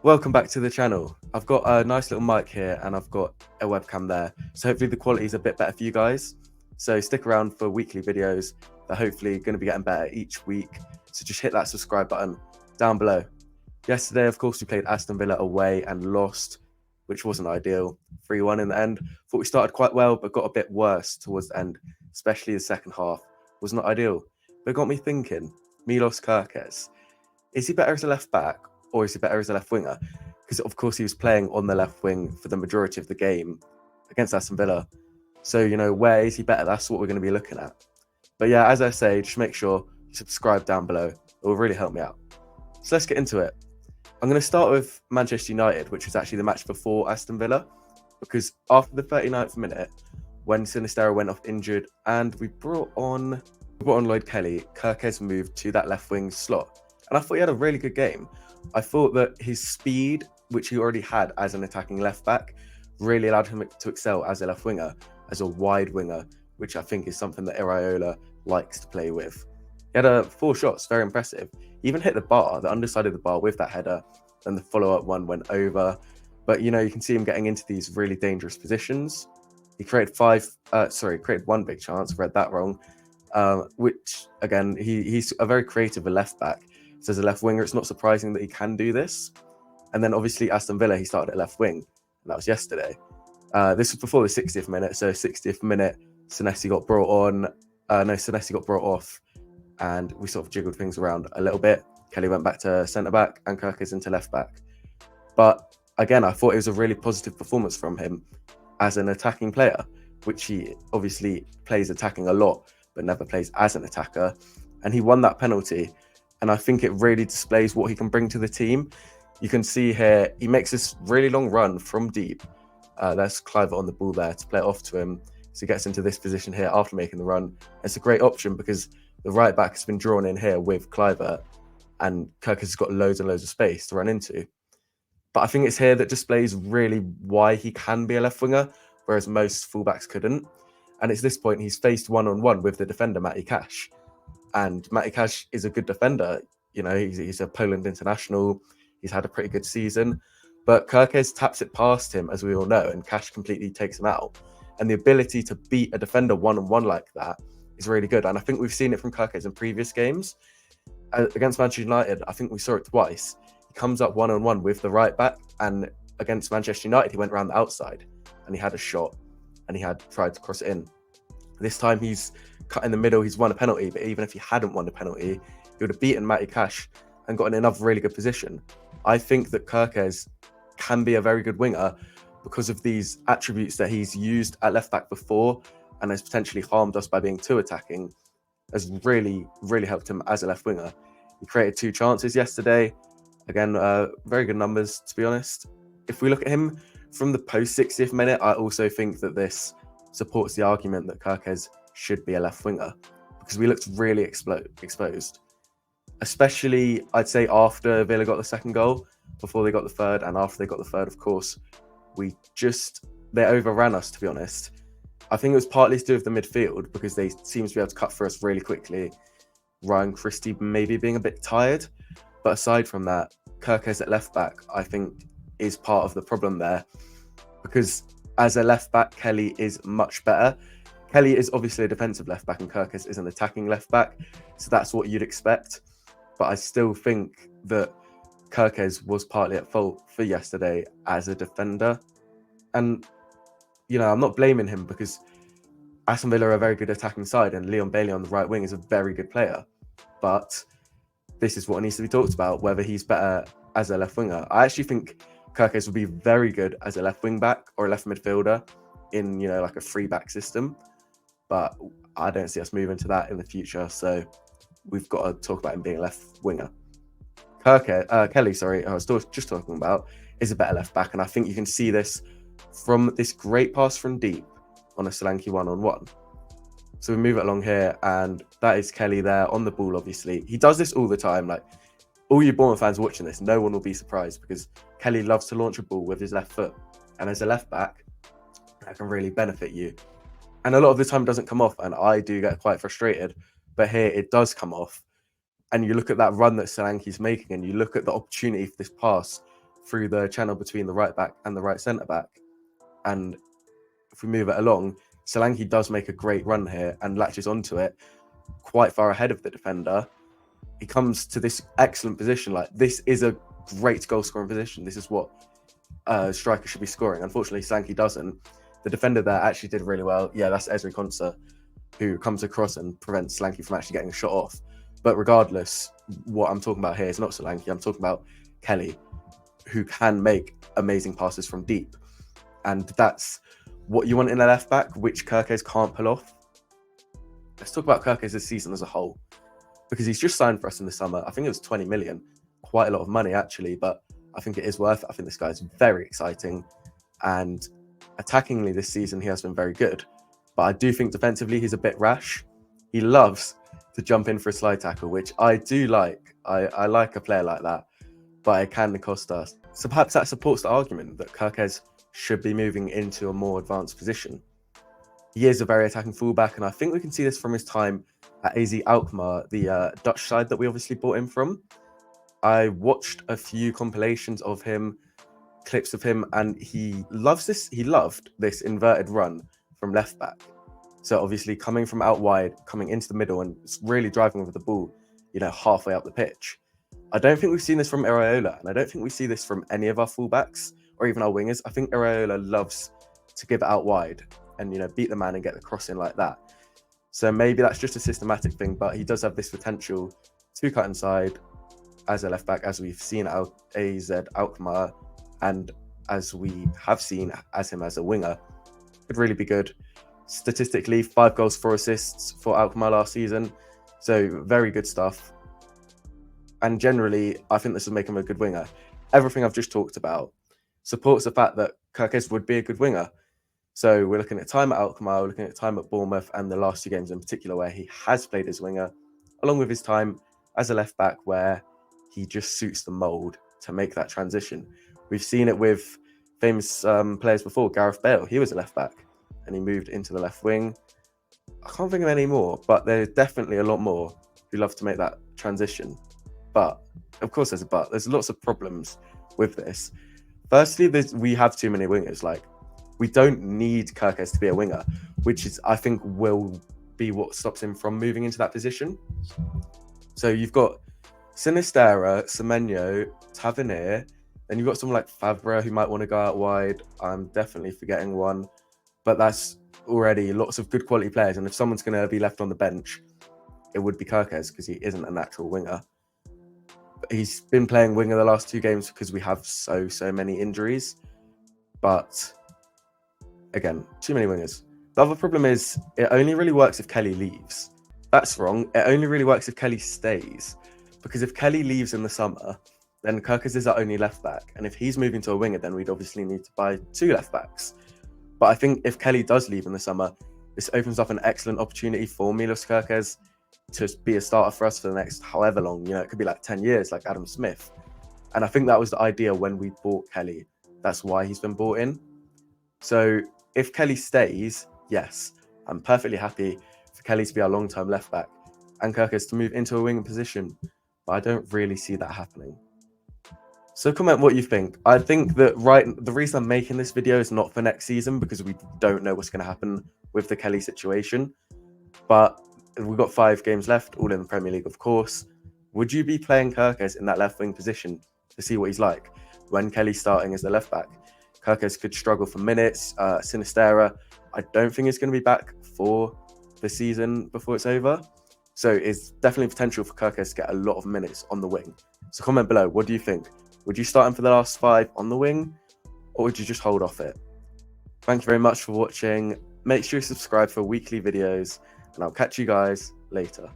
Welcome back to the channel. I've got a nice little mic here and I've got a webcam there. So hopefully the quality is a bit better for you guys. So stick around for weekly videos. They're hopefully going to be getting better each week. So just hit that subscribe button down below. Yesterday, of course, we played Aston Villa away and lost, which wasn't ideal. 3-1 in the end. Thought we started quite well, but got a bit worse towards the end, especially the second half. Was not ideal. But it got me thinking, Milos Kerkez, is he better as a left back or is he better as a left winger? Because of course he was playing on the left wing for the majority of the game against Aston Villa. So, where is he better? That's what we're going to be looking at. But yeah, as I say, just make sure you subscribe down below. It will really help me out. So let's get into it. I'm going to start with Manchester United, which was actually the match before Aston Villa, because after the 39th minute, when Sinistero went off injured and we brought on Lloyd Kelly, Kerkez moved to that left wing slot. And I thought he had a really good game. I thought that his speed, which he already had as an attacking left back, really allowed him to excel as a left winger, as a wide winger, which I think is something that Iraola likes to play with. He had 4 shots, very impressive. He even hit the bar, the underside of the bar with that header, and the follow-up one went over. But, you can see him getting into these really dangerous positions. He created created 1 big chance, read that wrong, which, again, he's a very creative left back. So as a left winger, it's not surprising that he can do this. And then obviously Aston Villa, he started at left wing, and that was yesterday. This was before the 60th minute. So 60th minute, Senesi got brought on. Senesi got brought off, and we sort of jiggled things around a little bit. Kelly went back to centre back, and Kerkez into left back. But again, I thought it was a really positive performance from him as an attacking player, which he obviously plays attacking a lot, but never plays as an attacker. And he won that penalty. And I think it really displays what he can bring to the team. You can see here, he makes this really long run from deep. There's Cliver on the ball there to play it off to him. So he gets into this position here after making the run. It's a great option because the right back has been drawn in here with Cliver, and Kerkez has got loads and loads of space to run into. But I think it's here that displays really why he can be a left winger, whereas most fullbacks couldn't. And it's this point he's faced one-on-one with the defender, Matty Cash. And Matty Cash is a good defender. He's a Poland international. He's had a pretty good season. But Kerkez taps it past him, as we all know, and Cash completely takes him out. And the ability to beat a defender one-on-one like that is really good. And I think we've seen it from Kerkez in previous games. Against Manchester United, I think we saw it twice. He comes up one-on-one with the right back, and against Manchester United, he went around the outside, and he had a shot, and he had tried to cross it in. This time he's cut in the middle, he's won a penalty, but even if he hadn't won a penalty, he would have beaten Matty Cash and got in another really good position. I think that Kerkez can be a very good winger because of these attributes that he's used at left back before and has potentially harmed us by being too attacking, has really, really helped him as a left winger. He created 2 chances yesterday. Again, very good numbers, to be honest. If we look at him from the post 60th minute, I also think that this supports the argument that Kerkez should be a left winger because we looked really exposed, especially I'd say after Villa got the second goal, before they got the third, and after they got the third, of course, they overran us, to be honest. I think it was partly to do with the midfield because they seemed to be able to cut for us really quickly. Ryan Christie maybe being a bit tired, but aside from that, Kerkez at left back, I think, is part of the problem there because as a left back, Kelly is much better. Kelly is obviously a defensive left back and Kerkez is an attacking left back. So that's what you'd expect. But I still think that Kerkez was partly at fault for yesterday as a defender. And, I'm not blaming him because Aston Villa are a very good attacking side and Leon Bailey on the right wing is a very good player. But this is what needs to be talked about, whether he's better as a left winger. I actually think Kerkez would be very good as a left wing back or a left midfielder in, like a 3-back system. But I don't see us moving to that in the future. So we've got to talk about him being a left winger. Kelly, I was just talking about, is a better left back. And I think you can see this from this great pass from deep on a Solanke one-on-one. So we move it along here, and that is Kelly there on the ball, obviously. He does this all the time. Like, all you Bournemouth fans watching this, no one will be surprised because Kelly loves to launch a ball with his left foot. And as a left back, that can really benefit you. And a lot of the time it doesn't come off, and I do get quite frustrated. But here it does come off. And you look at that run that Solanke's making, and you look at the opportunity for this pass through the channel between the right back and the right centre back. And if we move it along, Solanke does make a great run here and latches onto it quite far ahead of the defender. He comes to this excellent position. Like, this is a great goal scoring position. This is what a striker should be scoring. Unfortunately, Solanke doesn't. The defender there actually did really well. Yeah, that's Ezri Konsa, who comes across and prevents Solanke from actually getting a shot off. But regardless, what I'm talking about here is not Solanke. I'm talking about Kelly, who can make amazing passes from deep. And that's what you want in a left back, which Kerkez can't pull off. Let's talk about Kerkez this season as a whole, because he's just signed for us in the summer. I think it was 20 million, quite a lot of money actually, but I think it is worth it. I think this guy is very exciting, and attackingly this season he has been very good. But I do think defensively he's a bit rash. He loves to jump in for a slide tackle, which I do like. I like a player like that, but it can cost us. So perhaps that supports the argument that Kerkez should be moving into a more advanced position. He is a very attacking fullback, and I think we can see this from his time at AZ Alkmaar, the Dutch side that we obviously bought him from. I watched a few compilations of him, clips of him, and he loves this. He loved this inverted run from left back. So obviously coming from out wide, coming into the middle, and really driving with the ball, halfway up the pitch. I don't think we've seen this from Iraola, and I don't think we see this from any of our fullbacks or even our wingers. I think Iraola loves to give it out wide and beat the man and get the cross in like that. So maybe that's just a systematic thing, but he does have this potential to cut inside as a left back, as we've seen at AZ Alkmaar, and as we have seen as him as a winger. Could really be good. Statistically, 5 goals, 4 assists for Alkmaar last season. So very good stuff. And generally, I think this will make him a good winger. Everything I've just talked about supports the fact that Kerkez would be a good winger. So we're looking at time at Alkmaar, we're looking at time at Bournemouth, and the last 2 games in particular where he has played as winger, along with his time as a left back where he just suits the mould to make that transition. We've seen it with famous players before. Gareth Bale, he was a left back and he moved into the left wing. I can't think of any more, but there's definitely a lot more who love to make that transition. But of course there's a but. There's lots of problems with this. Firstly, we have too many wingers. Like, we don't need Kerkez to be a winger, which is, I think, will be what stops him from moving into that position. So you've got Sinisterra, Semenyo, Tavernier, then you've got someone like Fabra who might want to go out wide. I'm definitely forgetting one, but that's already lots of good quality players. And if someone's going to be left on the bench, it would be Kerkez, because he isn't a natural winger. But he's been playing winger the last 2 games because we have so many injuries. But again, too many wingers. The other problem is it only really works if Kelly leaves. That's wrong. It only really works if Kelly stays. Because if Kelly leaves in the summer, then Kerkez is our only left back. And if he's moving to a winger, then we'd obviously need to buy 2 left backs. But I think if Kelly does leave in the summer, this opens up an excellent opportunity for Milos Kerkez to be a starter for us for the next however long. It could be like 10 years, like Adam Smith. And I think that was the idea when we bought Kelly. That's why he's been bought in. So if Kelly stays, yes, I'm perfectly happy for Kelly to be our long-term left back and Kerkez to move into a wing position. But I don't really see that happening. So comment what you think. I think that the reason I'm making this video is not for next season, because we don't know what's going to happen with the Kelly situation. But we've got 5 games left, all in the Premier League, of course. Would you be playing Kerkez in that left wing position to see what he's like when Kelly's starting as the left back? Kerkez could struggle for minutes. Sinisterra, I don't think is going to be back for the season before it's over. So it's definitely potential for Kerkez to get a lot of minutes on the wing. So comment below, what do you think? Would you start him for the last 5 on the wing, or would you just hold off it? Thank you very much for watching. Make sure you subscribe for weekly videos, and I'll catch you guys later.